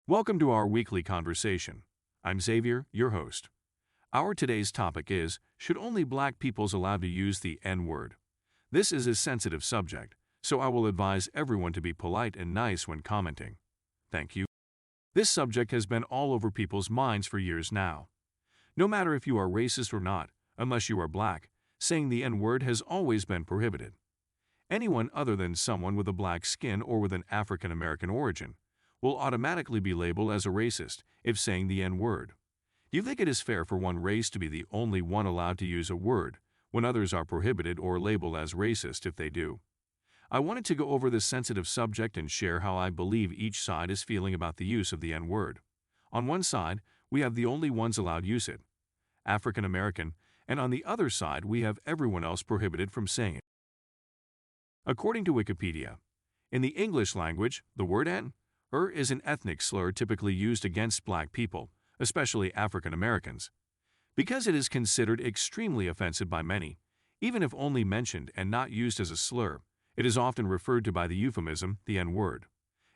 Welcome to our weekly conversation. I'm Xavier, your host. Our today's topic is, should only black peoples allowed to use the N-word? This is a sensitive subject, so I will advise everyone to be polite and nice when commenting. Thank you. This subject has been all over people's minds for years now. No matter if you are racist or not, unless you are black, saying the N-word has always been prohibited. Anyone other than someone with a black skin or with an African American origin will automatically be labeled as a racist if saying the N-word. Do you think it is fair for one race to be the only one allowed to use a word when others are prohibited or labeled as racist if they do? I wanted to go over this sensitive subject and share how I believe each side is feeling about the use of the N-word. On one side, we have the only ones allowed use it, African American, and on the other side we have everyone else prohibited from saying it. According to Wikipedia, in the English language, the word N-er is an ethnic slur typically used against black people, especially African Americans. Because it is considered extremely offensive by many, even if only mentioned and not used as a slur, it is often referred to by the euphemism, the N-word.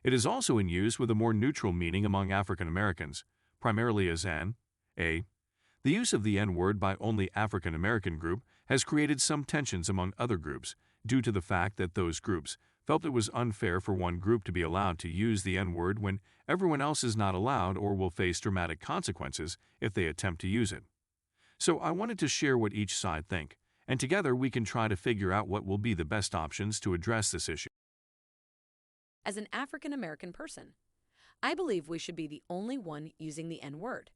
It is also in use with a more neutral meaning among African Americans, primarily as N-a. The use of the N-word by only African American group has created some tensions among other groups due to the fact that those groups felt it was unfair for one group to be allowed to use the N-word when everyone else is not allowed or will face dramatic consequences if they attempt to use it. So I wanted to share what each side think, and together we can try to figure out what will be the best options to address this issue. As an African American person, I believe we should be the only one using the N-word.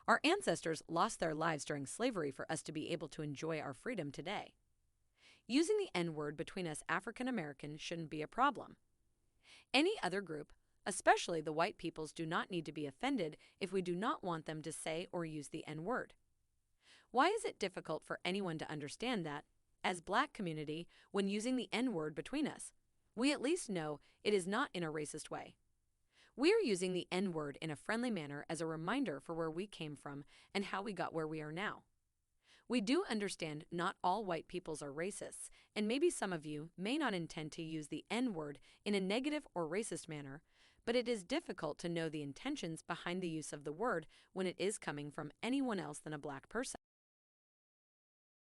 Our ancestors lost their lives during slavery for us to be able to enjoy our freedom today. Using the N-word between us African Americans shouldn't be a problem. Any other group, especially the white peoples, do not need to be offended if we do not want them to say or use the N-word. Why is it difficult for anyone to understand that, as black community, when using the N-word between us, we at least know it is not in a racist way? We are using the N-word in a friendly manner as a reminder for where we came from and how we got where we are now. We do understand not all white peoples are racists, and maybe some of you may not intend to use the N-word in a negative or racist manner, but it is difficult to know the intentions behind the use of the word when it is coming from anyone else than a black person.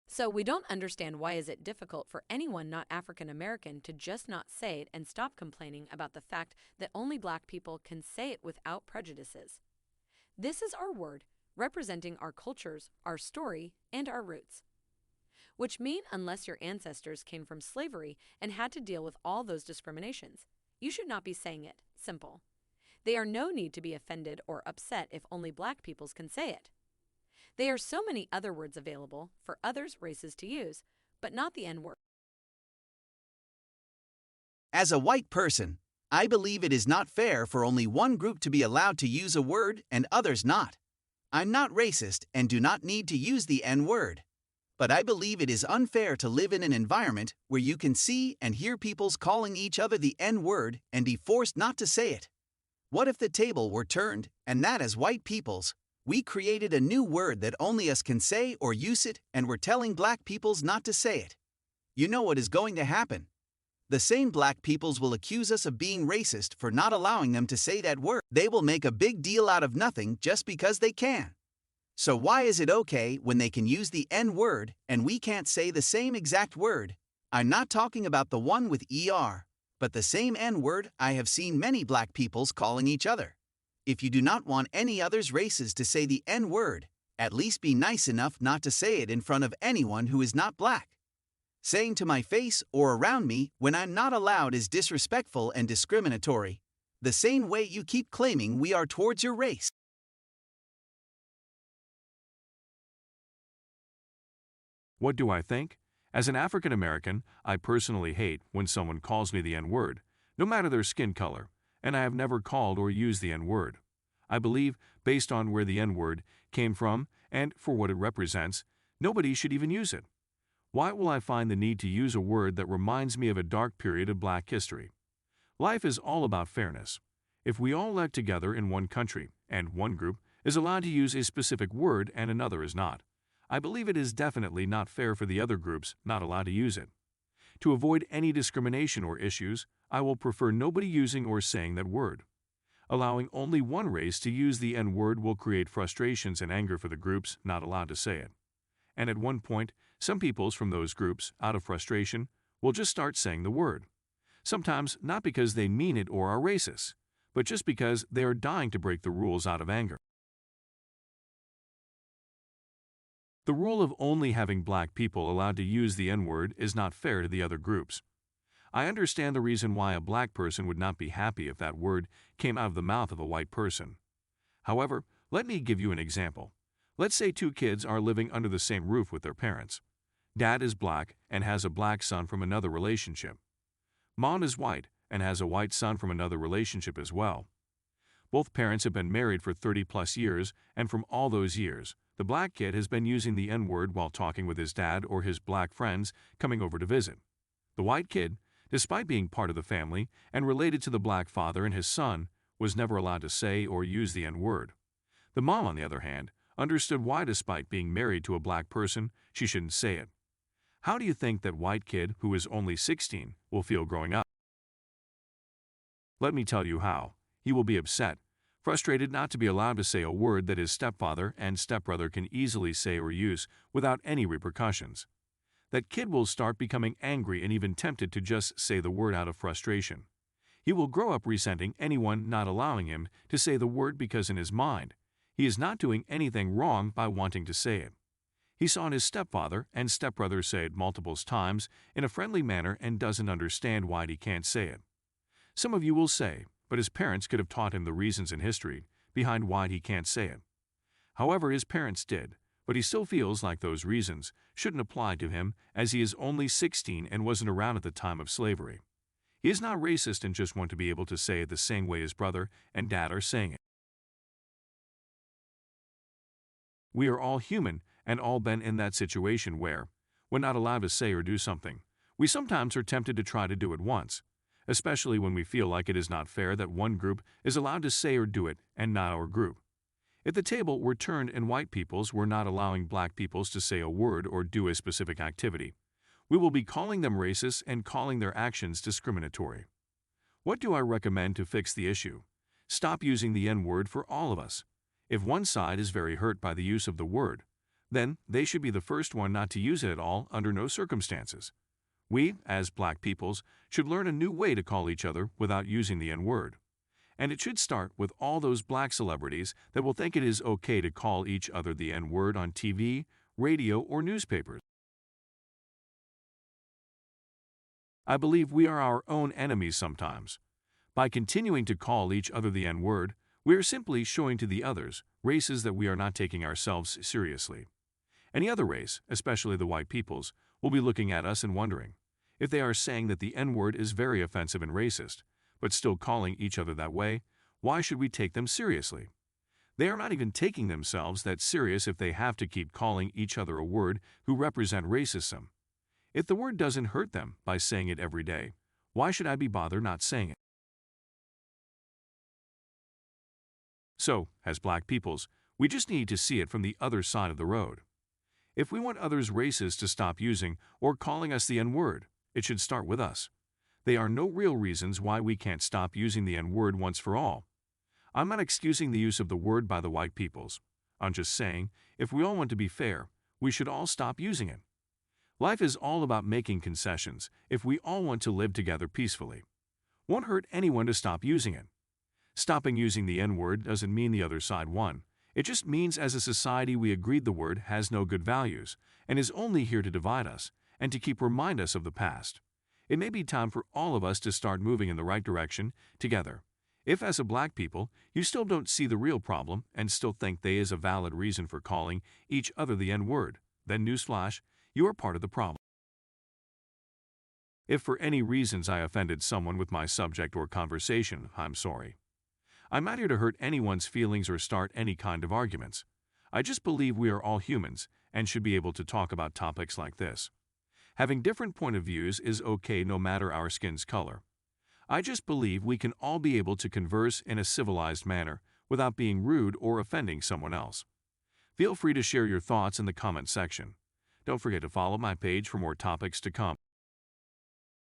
So we don't understand why is it difficult for anyone not African American to just not say it and stop complaining about the fact that only black people can say it without prejudices. This is our word, representing our cultures, our story, and our roots. Which mean unless your ancestors came from slavery and had to deal with all those discriminations, you should not be saying it. Simple. There are no need to be offended or upset if only black peoples can say it. There are so many other words available for others races to use, but not the N-word. As a white person, I believe it is not fair for only one group to be allowed to use a word and others not. I'm not racist and do not need to use the N-word. But I believe it is unfair to live in an environment where you can see and hear peoples calling each other the N-word and be forced not to say it. What if the table were turned, and that as white peoples, we created a new word that only us can say or use it, and we're telling black peoples not to say it? You know what is going to happen. The same black peoples will accuse us of being racist for not allowing them to say that word. They will make a big deal out of nothing just because they can. So why is it okay when they can use the N-word and we can't say the same exact word? I'm not talking about the one with ER, but the same N-word I have seen many black peoples calling each other. If you do not want any others races to say the N-word, at least be nice enough not to say it in front of anyone who is not black. Saying to my face or around me when I'm not allowed is disrespectful and discriminatory, the same way you keep claiming we are towards your race. What do I think? As an African American, I personally hate when someone calls me the N-word, no matter their skin color, and I have never called or used the N-word. I believe, based on where the N-word came from and for what it represents, nobody should even use it. Why will I find the need to use a word that reminds me of a dark period of black history? Life is all about fairness. If we all live together in one country, and one group is allowed to use a specific word and another is not, I believe it is definitely not fair for the other groups not allowed to use it. To avoid any discrimination or issues, I will prefer nobody using or saying that word. Allowing only one race to use the N-word will create frustrations and anger for the groups not allowed to say it. And at one point, some peoples from those groups, out of frustration, will just start saying the word. Sometimes not because they mean it or are racist, but just because they are dying to break the rules out of anger. The rule of only having black people allowed to use the N-word is not fair to the other groups. I understand the reason why a black person would not be happy if that word came out of the mouth of a white person. However, let me give you an example. Let's say two kids are living under the same roof with their parents. Dad is black and has a black son from another relationship. Mom is white and has a white son from another relationship as well. Both parents have been married for 30+ years, and from all those years, the black kid has been using the N-word while talking with his dad or his black friends coming over to visit. The white kid, despite being part of the family and related to the black father and his son, was never allowed to say or use the N-word. The mom, on the other hand, understood why despite being married to a black person, she shouldn't say it. How do you think that white kid, who is only 16, will feel growing up? Let me tell you how. He will be upset, frustrated not to be allowed to say a word that his stepfather and stepbrother can easily say or use without any repercussions. That kid will start becoming angry and even tempted to just say the word out of frustration. He will grow up resenting anyone not allowing him to say the word because in his mind, he is not doing anything wrong by wanting to say it. He saw his stepfather and stepbrother say it multiple times in a friendly manner and doesn't understand why he can't say it. Some of you will say, but his parents could have taught him the reasons in history behind why he can't say it. However, his parents did, but he still feels like those reasons shouldn't apply to him as he is only 16 and wasn't around at the time of slavery. He is not racist and just want to be able to say it the same way his brother and dad are saying it. We are all human and all been in that situation where, when not allowed to say or do something, we sometimes are tempted to try to do it once, especially when we feel like it is not fair that one group is allowed to say or do it and not our group. If the table were turned and white peoples were not allowing black peoples to say a word or do a specific activity, we will be calling them racist and calling their actions discriminatory. What do I recommend to fix the issue? Stop using the N-word for all of us. If one side is very hurt by the use of the word, then they should be the first one not to use it at all under no circumstances. We, as black peoples, should learn a new way to call each other without using the N-word. And it should start with all those black celebrities that will think it is okay to call each other the N-word on TV, radio, or newspapers. I believe we are our own enemies sometimes. By continuing to call each other the N-word, we are simply showing to the others, races, that we are not taking ourselves seriously. Any other race, especially the white peoples, will be looking at us and wondering, if they are saying that the N-word is very offensive and racist, but still calling each other that way, why should we take them seriously? They are not even taking themselves that serious if they have to keep calling each other a word who represent racism. If the word doesn't hurt them by saying it every day, why should I be bothered not saying it? So, as black peoples, we just need to see it from the other side of the road. If we want others races to stop using or calling us the N-word, it should start with us. There are no real reasons why we can't stop using the N-word once for all. I'm not excusing the use of the word by the white peoples. I'm just saying, if we all want to be fair, we should all stop using it. Life is all about making concessions if we all want to live together peacefully. Won't hurt anyone to stop using it. Stopping using the N-word doesn't mean the other side won. It just means as a society we agreed the word has no good values and is only here to divide us and to keep remind us of the past. It may be time for all of us to start moving in the right direction together. If as a black people you still don't see the real problem and still think there is a valid reason for calling each other the N-word, then newsflash, you are part of the problem. If for any reasons I offended someone with my subject or conversation, I'm sorry. I'm not here to hurt anyone's feelings or start any kind of arguments. I just believe we are all humans and should be able to talk about topics like this. Having different point of views is okay no matter our skin's color. I just believe we can all be able to converse in a civilized manner without being rude or offending someone else. Feel free to share your thoughts in the comment section. Don't forget to follow my page for more topics to come.